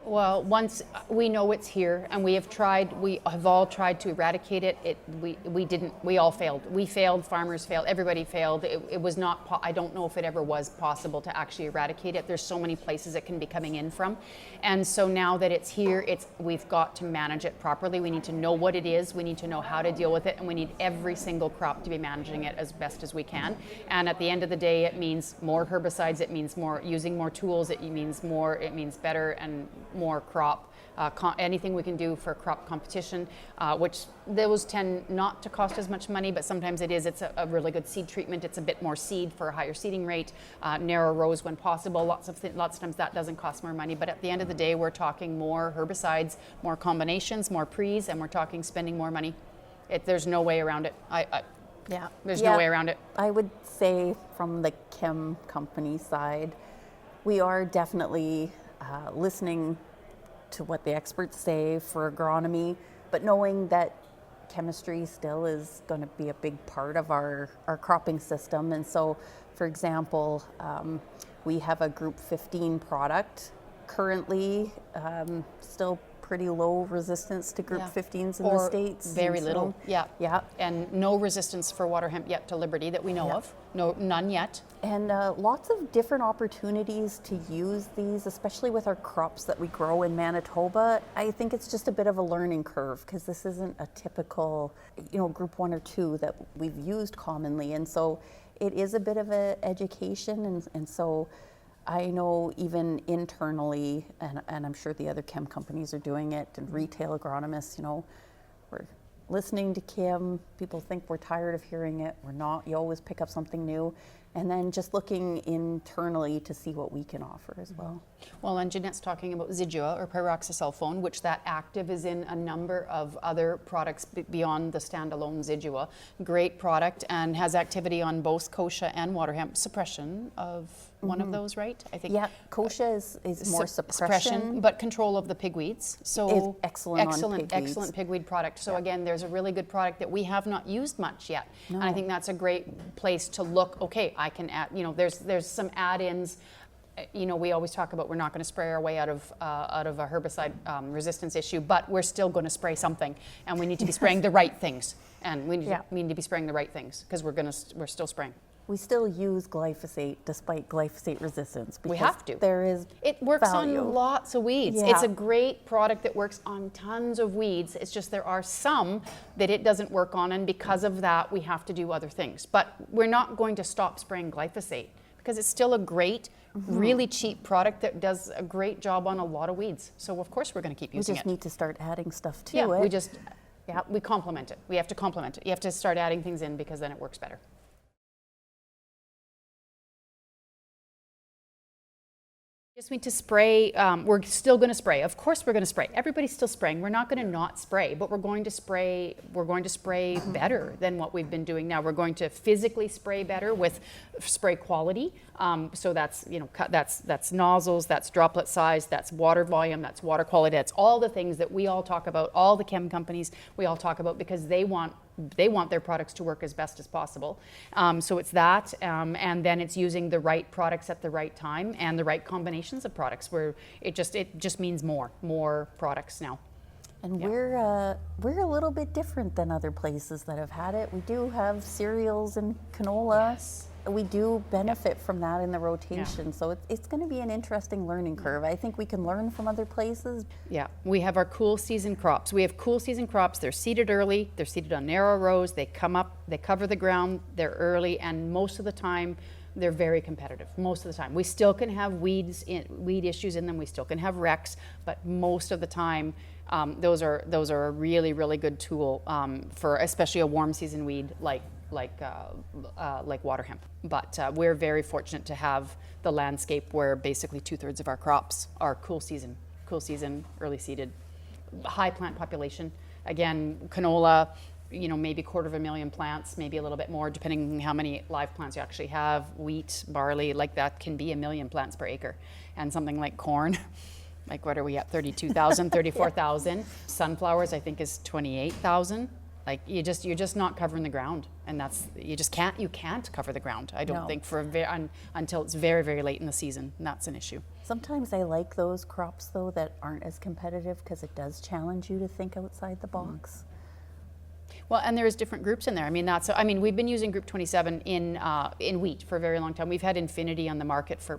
Well, once we know it's here, and we have all tried to eradicate it. We didn't. We all failed. We failed. Farmers failed. Everybody failed. It was not. I don't know if it ever was possible to actually eradicate it. There's so many places it can be coming in from, and so now that it's here, we've got to manage it properly. We need to know what it is. We need to know how to deal with it, and we need every single crop to be managing it as best as we can. And at the end of the day, it means more herbicides. It means using more tools. It means more. It means better and more crop, anything we can do for crop competition, which those tend not to cost as much money, but sometimes it is. It's a really good seed treatment. It's a bit more seed for a higher seeding rate, narrow rows when possible. Lots of times that doesn't cost more money, but at the end of the day, we're talking more herbicides, more combinations, more pre's, and we're talking spending more money. There's no way around it. There's no way around it. I would say from the chem company side, we are definitely listening to what the experts say for agronomy, but knowing that chemistry still is going to be a big part of our cropping system. And so, for example, we have a group 15 product currently, still pretty low resistance to group 15s in the States. Very little, and no resistance for Waterhemp yet to Liberty that we know of. No, none yet. And lots of different opportunities to use these, especially with our crops that we grow in Manitoba. I think it's just a bit of a learning curve because this isn't a typical, group 1 or 2 that we've used commonly. And so it is a bit of an education. And so I know even internally, and I'm sure the other chem companies are doing it, and retail agronomists, we're listening to Kim. People think we're tired of hearing it. We're not. You always pick up something new. And then just looking internally to see what we can offer as well. Well, and Jeanette's talking about Zidua or pyroxasulfone, which that active is in a number of other products beyond the standalone Zidua. Great product and has activity on both kochia and Waterhemp. Suppression of one of those, right? I think. Yeah, kochia is more suppression, but control of the pigweeds. So it's excellent pigweed product. So again, there's a really good product that we have not used much yet, and I think that's a great place to look. Okay, I can add. There's some add-ins. We always talk about we're not going to spray our way out of a herbicide resistance issue, but we're still going to spray something, and we need to be spraying the right things, and we need to be spraying the right things because we're still spraying. We still use glyphosate despite glyphosate resistance. We have to. It works value. on lots of weeds. Yeah. It's a great product that works on tons of weeds. It's just there are some that it doesn't work on, and because of that, we have to do other things. But we're not going to stop spraying glyphosate because it's still a great, really cheap product that does a great job on a lot of weeds. So of course we're going to keep using it. We just need to start adding stuff to it. We complement it. We have to complement it. You have to start adding things in because then it works better. Just need to spray. We're still going to spray. Of course, we're going to spray. Everybody's still spraying. We're not going to not spray, but we're going to spray. We're going to spray better than what we've been doing now. We're going to physically spray better with spray quality. So that's that's nozzles, that's droplet size, that's water volume, that's water quality. That's all the things that we all talk about. All the chem companies we all talk about because they want their products to work as best as possible. So it's that, and then it's using the right products at the right time and the right combinations of products where it just means more products now. And we're a little bit different than other places that have had it. We do have cereals and canola. Yes. We do benefit from that in the rotation. So it's going to be an interesting learning curve. I think we can learn from other places. Yeah, we have our cool season crops. We have cool season crops. They're seeded early. They're seeded on narrow rows. They come up, they cover the ground. They're early, and most of the time, they're very competitive. Most of the time, we still can have weed issues in them. We still can have wrecks, but most of the time, those are a really, really good tool for especially a warm season weed like Waterhemp. But we're very fortunate to have the landscape where basically 2/3 of our crops are cool season, early seeded, high plant population. Again, canola, maybe 250,000 plants, maybe a little bit more, depending on how many live plants you actually have. Wheat, barley, like that can be 1 million plants per acre. And something like corn, like what are we at, 32,000, 34,000. Sunflowers, I think, is 28,000. Like you're just not covering the ground, and you can't cover the ground. I don't think until it's very, very late in the season, and that's an issue. Sometimes I like those crops though that aren't as competitive because it does challenge you to think outside the box. Well, and there's different groups in there. I mean, we've been using Group 27 in wheat for a very long time. We've had Infinity on the market for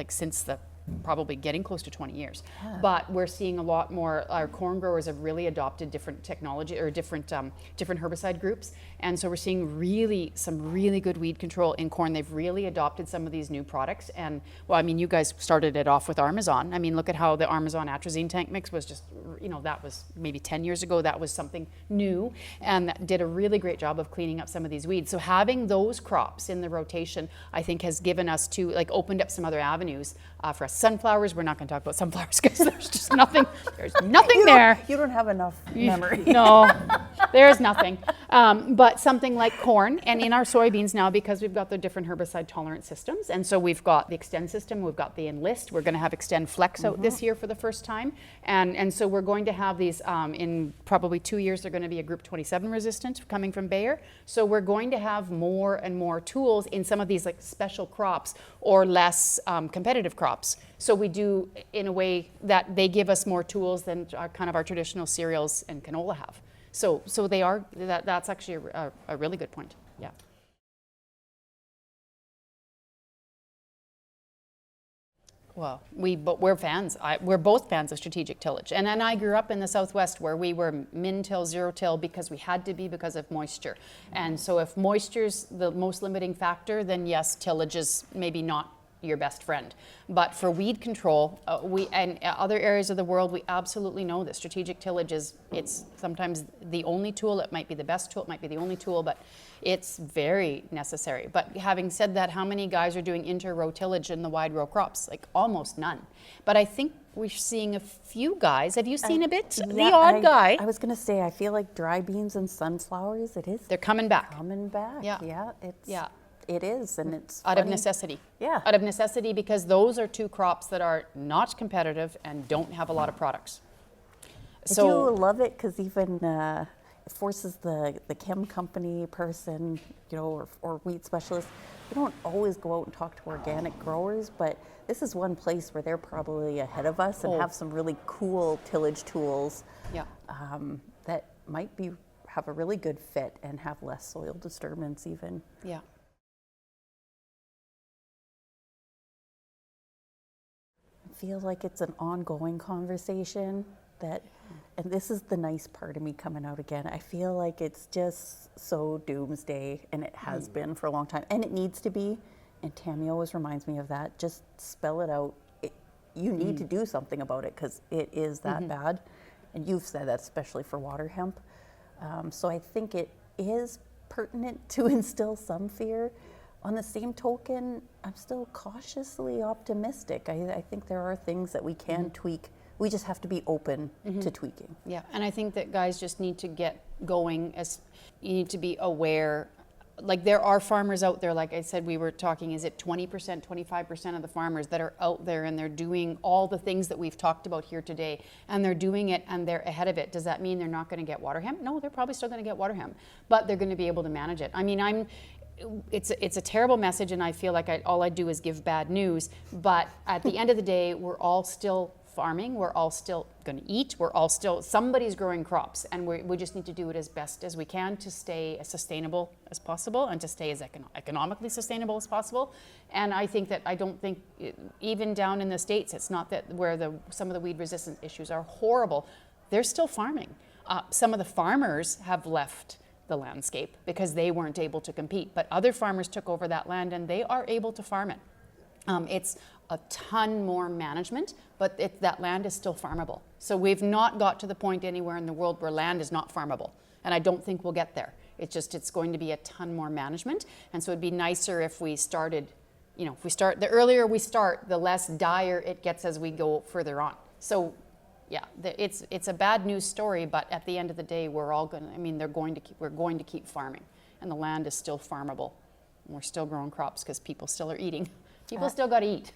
since the probably getting close to 20 years. Yeah. But we're seeing a lot more. Our corn growers have really adopted different technology or different herbicide groups, and so we're seeing some really good weed control in corn. They've really adopted some of these new products, and well, I mean, you guys started it off with Armazon. I mean, look at how the Armazon atrazine tank mix was just, that was maybe 10 years ago. That was something new, and that did a really great job of cleaning up some of these weeds. So having those crops in the rotation, I think, has given us opened up some other avenues for us. Sunflowers, we're not going to talk about sunflowers because there's just nothing. There's nothing there. You don't have enough memory. No, there's nothing. But something like corn, and in our soybeans now, because we've got the different herbicide tolerant systems, and so we've got the Extend system, we've got the Enlist, we're going to have Extend Flex out this year for the first time, and so we're going to have these in probably 2 years. They're going to be a Group 27 resistant coming from Bayer. So we're going to have more and more tools in some of these special crops or less competitive crops. So we do, in a way, that they give us more tools than our traditional cereals and canola have. So they are, that's actually a really good point, yeah. Well, we're fans. We're both fans of strategic tillage. And I grew up in the Southwest where we were min-till, zero-till because we had to be because of moisture. And so if moisture's the most limiting factor, then yes, tillage is maybe not your best friend. But for weed control, and other areas of the world, we absolutely know that strategic tillage it's sometimes the only tool. It might be the best tool, it might be the only tool, but it's very necessary. But having said that, how many guys are doing inter-row tillage in the wide row crops? Almost none. But I think we're seeing a few guys. Have you seen a bit? Yeah, the odd guy. I was going to say, I feel like dry beans and sunflowers, They're coming back. Yeah. It is, and it's out funny. of necessity. Yeah. Out of necessity, because those are two crops that are not competitive and don't have a lot of products. I do love it because even it forces the chem company person, or wheat specialist. We don't always go out and talk to organic growers, but this is one place where they're probably ahead of us and have some really cool tillage tools that might have a really good fit and have less soil disturbance even. Yeah. Feel like it's an ongoing conversation and this is the nice part of me coming out again. I feel like it's just so doomsday, and it has been for a long time, and it needs to be. And Tammy always reminds me of that. Just spell it out. You need to do something about it because it is that bad. And you've said that, especially for water hemp. So I think it is pertinent to instill some fear. On the same token, I'm still cautiously optimistic. I think there are things that we can tweak. We just have to be open to tweaking. Yeah, and I think that guys just need to get going. You need to be aware. There are farmers out there, like I said, we were talking, is it 20%, 25% of the farmers that are out there and they're doing all the things that we've talked about here today, and they're doing it and they're ahead of it. Does that mean they're not going to get water hemp? No, they're probably still going to get water hemp, but they're going to be able to manage it. I mean, it's a terrible message, and I feel like all I do is give bad news, but at the end of the day, we're all still farming, we're all still going to eat, somebody's growing crops, and we just need to do it as best as we can to stay as sustainable as possible and to stay as economically sustainable as possible. And I don't think, even down in the States, it's not that where some of the weed resistance issues are horrible. They're still farming. Some of the farmers have left the landscape because they weren't able to compete, but other farmers took over that land and they are able to farm it. It's a ton more management, but that land is still farmable. So we've not got to the point anywhere in the world where land is not farmable, and I don't think we'll get there. It's going to be a ton more management, and so it'd be nicer if we started, the earlier we start, the less dire it gets as we go further on. So yeah, it's a bad news story, but at the end of the day, we're going to keep farming, and the land is still farmable. And we're still growing crops because people still are eating. People still got to eat.